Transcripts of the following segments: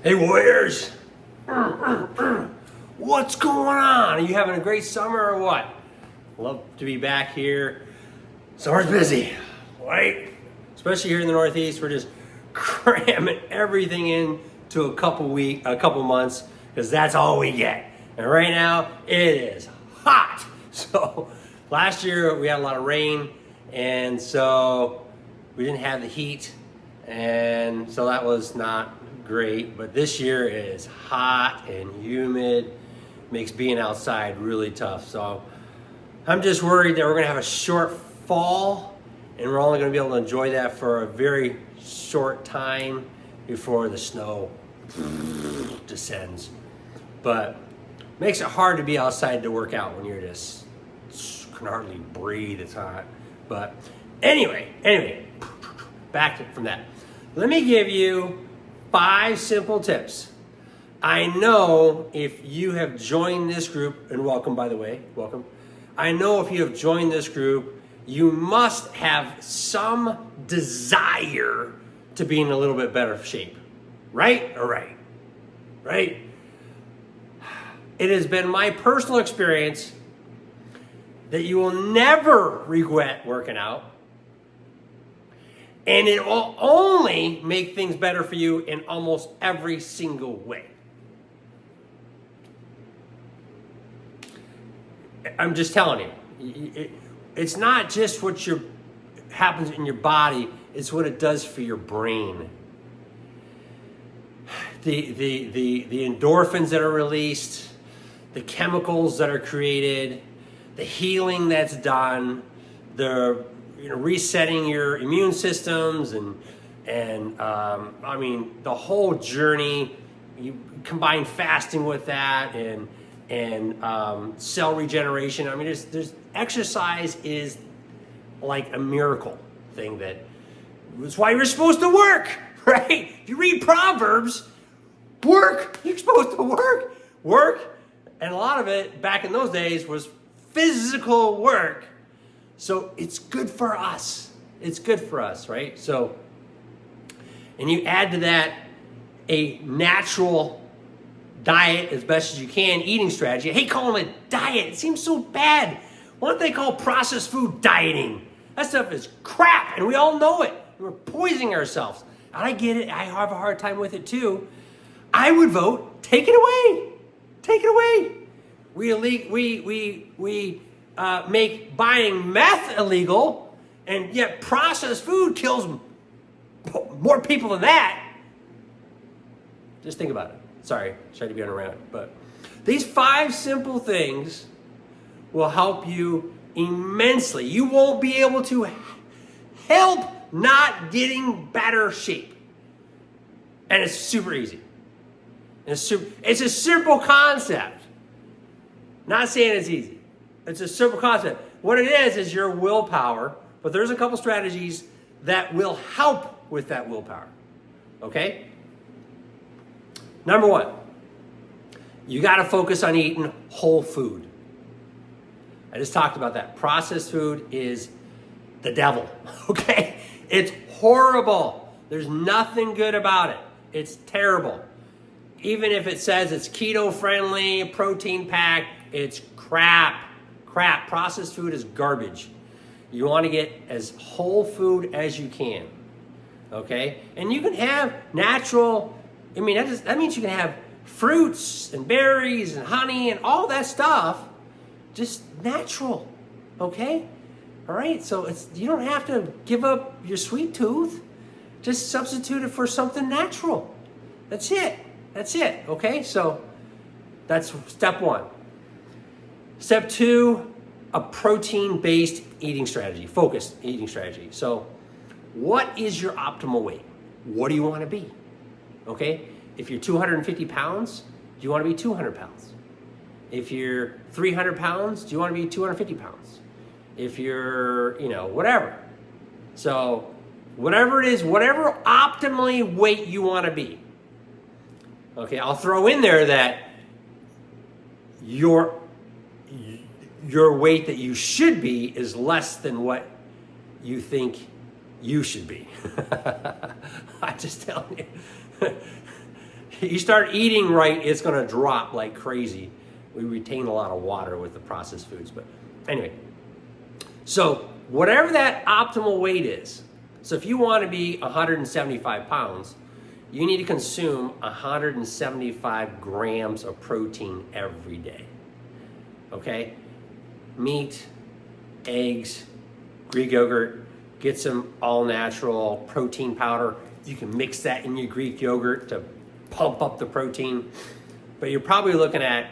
Hey Warriors! What's going on? Are you having a great summer or what? Love to be back here. Summer's busy, right? Especially here in the Northeast, we're just cramming everything in to a couple months, because that's all we get. And right now, it is hot. So last year we had a lot of rain, and so we didn't have the heat, and so that was not great. But this year is hot and humid, makes being outside really tough. So I'm just worried that we're gonna have a short fall, and we're only gonna be able to enjoy that for a very short time before the snow descends. But makes it hard to be outside to work out when you're just can hardly breathe. It's hot. But anyway, back from that. Let me give you 5 simple tips. I know if you have joined this group, and welcome, by the way, welcome. I know if you have joined this group, you must have some desire to be in a little bit better shape. Right? All right. Right? It has been my personal experience that you will never regret working out, and it will only make things better for you in almost every single way. I'm just telling you, it's not just what happens in your body, it's what it does for your brain. The endorphins that are released, the chemicals that are created, the healing that's done, the resetting your immune systems, and I mean the whole journey. You combine fasting with that, and cell regeneration. I mean, there's exercise is like a miracle thing. That's why you're supposed to work, right? If you read Proverbs, work. You're supposed to work, and a lot of it back in those days was physical work. So it's good for us. It's good for us, right? So, and you add to that a natural diet as best as you can, eating strategy. I hate calling it a diet. It seems so bad. Why don't they call processed food dieting? That stuff is crap, and we all know it. We're poisoning ourselves. I get it. I have a hard time with it too. I would vote, take it away. Take it away. We make buying meth illegal, and yet processed food kills more people than that. Just think about it. Sorry to be on a rant, but these 5 simple things will help you immensely. You won't be able to help not getting better shape, and it's super easy. It's a simple concept. Not saying it's easy. It's a simple concept. What it is your willpower, but there's a couple strategies that will help with that willpower. Okay? Number 1, you got to focus on eating whole food. I just talked about that. Processed food is the devil. Okay? It's horrible. There's nothing good about it. It's terrible. Even if it says it's keto friendly, protein packed, it's crap. Crap. Processed food is garbage. You want to get as whole food as you can. Okay? And you can have natural, that means you can have fruits and berries and honey and all that stuff, just natural. Okay? All right? So you don't have to give up your sweet tooth. Just substitute it for something natural. That's it. Okay? So that's step 1. Step 2, a protein-based eating strategy, focused eating strategy. So what is your optimal weight? What do you want to be? Okay? If you're 250 pounds, do you want to be 200 pounds? If you're 300 pounds, do you want to be 250 pounds? If you're, whatever. So whatever it is, whatever optimally weight you want to be. Okay, I'll throw in there that your weight that you should be is less than what you think you should be. I'm just telling you. you start eating right, it's going to drop like crazy. We retain a lot of water with the processed foods. But anyway, so whatever that optimal weight is, so if you want to be 175 pounds, you need to consume 175 grams of protein every day. Okay? Meat, eggs, Greek yogurt, get some all natural protein powder. You can mix that in your Greek yogurt to pump up the protein. But you're probably looking at,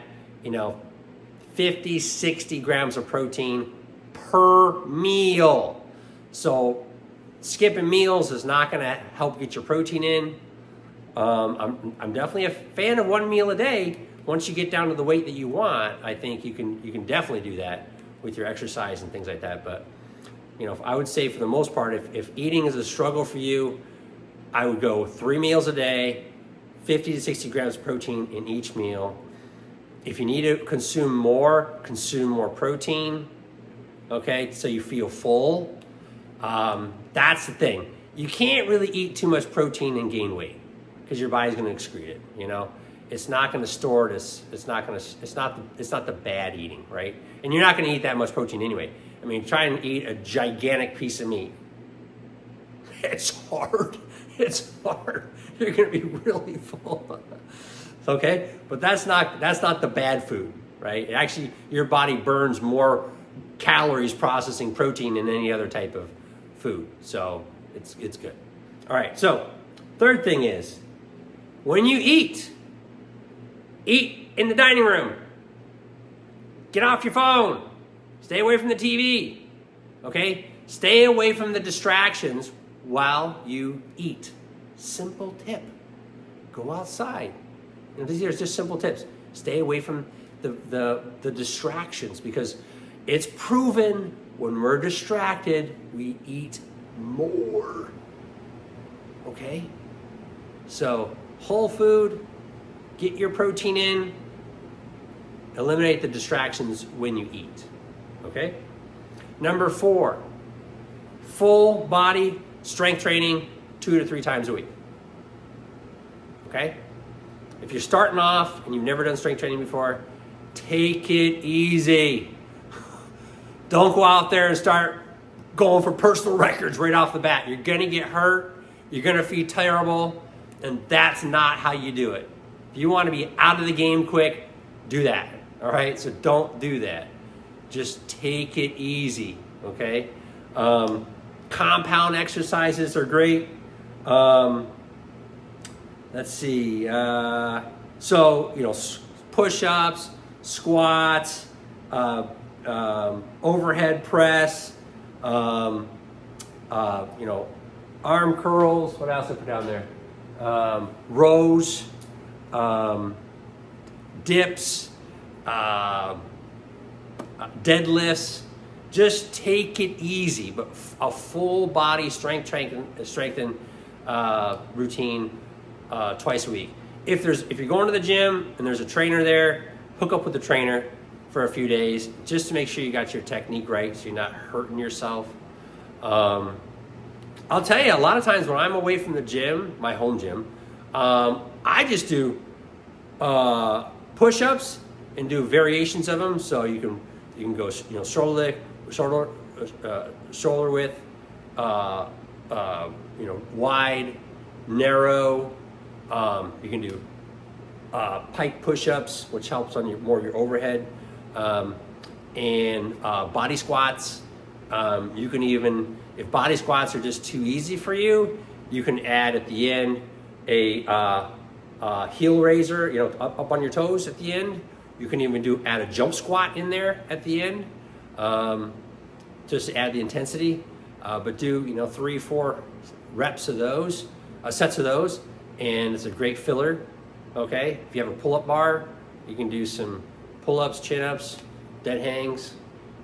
50, 60 grams of protein per meal. So skipping meals is not going to help get your protein in. I'm definitely a fan of one meal a day. Once you get down to the weight that you want, I think you can definitely do that with your exercise and things like that. But I would say for the most part, if eating is a struggle for you, I would go 3 meals a day, 50 to 60 grams of protein in each meal. If you need to consume more protein, okay, so you feel full. That's the thing. You can't really eat too much protein and gain weight because your body's going to excrete it. It's not going to store this. It's not the bad eating, right? And you're not going to eat that much protein anyway. I mean, try and eat a gigantic piece of meat. It's hard. It's hard. You're going to be really full. Okay, but that's not the bad food, right? Actually, your body burns more calories processing protein than any other type of food, so it's good. All right. So, third thing is, when you eat in the dining room. Get off your phone. Stay away from the TV. Okay? Stay away from the distractions while you eat. Simple tip. Go outside. These are just simple tips. Stay away from the distractions because it's proven when we're distracted, we eat more. Okay? So, whole food, get your protein in, eliminate the distractions when you eat. Okay? Number 4, full body strength training 2 to 3 times a week. Okay? If you're starting off and you've never done strength training before, take it easy. Don't go out there and start going for personal records right off the bat. You're going to get hurt. You're going to feel terrible. And that's not how you do it. If you want to be out of the game quick, do that. All right? So don't do that. Just take it easy. Okay? Compound exercises are great. Let's see. Push-ups, squats, overhead press, arm curls. What else did I put down there? Rows, dips, deadlifts. Just take it easy, but a full body strength routine twice a week. If you're going to the gym and there's a trainer there, hook up with the trainer for a few days just to make sure you got your technique right so you're not hurting yourself. I'll tell you, a lot of times when I'm away from the gym, my home gym, I just do push-ups and do variations of them. So you can go shoulder width, wide, narrow. You can do pike push-ups, which helps on your overhead, and body squats. You can even, if body squats are just too easy for you, you can add at the end a heel raiser, up on your toes at the end. You can even add a jump squat in there at the end, just to add the intensity. But do 3-4 reps of those, sets of those, and it's a great filler. Okay, if you have a pull-up bar, you can do some pull-ups, chin-ups, dead hangs.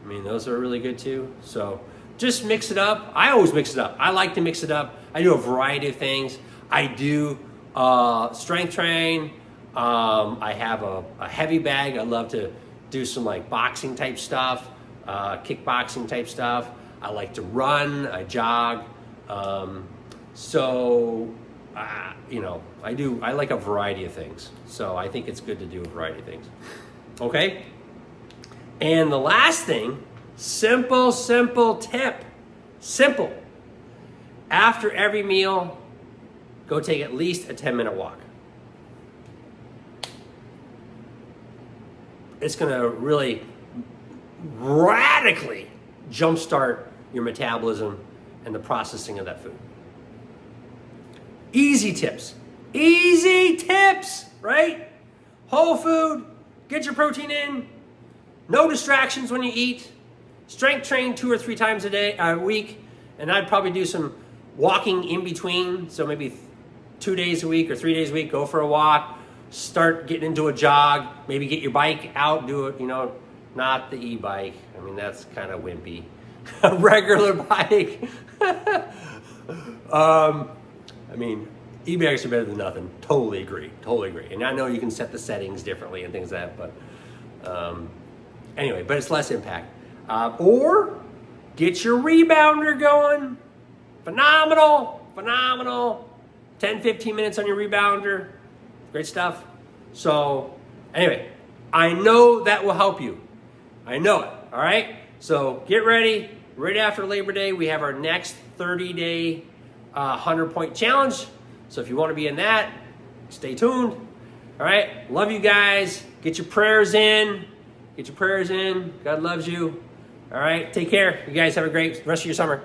I mean, those are really good too. So just mix it up. I always mix it up. I like to mix it up. I do a variety of things. I do strength train. I have a heavy bag. I love to do some like boxing type stuff, kickboxing type stuff. I like to run, I jog. So I like a variety of things. So I think it's good to do a variety of things. Okay? And the last thing, simple tip. Simple. After every meal, go take at least a 10-minute walk. It's going to really radically jumpstart your metabolism and the processing of that food. Easy tips, right? Whole food, get your protein in, no distractions when you eat, strength train 2 or 3 times a week, and I'd probably do some walking in between, so maybe 2 days a week or 3 days a week, go for a walk, start getting into a jog, maybe get your bike out, do it, not the e-bike. I mean, that's kind of wimpy. A regular bike. E-bikes are better than nothing. Totally agree. And I know you can set the settings differently and things like that, but anyway, but it's less impact. Or get your rebounder going. Phenomenal. 10, 15 minutes on your rebounder. Great stuff. So anyway, I know that will help you. I know it. All right. So get ready. Right after Labor Day, we have our next 30-day 100-point challenge. So if you want to be in that, stay tuned. All right. Love you guys. Get your prayers in. God loves you. All right. Take care. You guys have a great rest of your summer.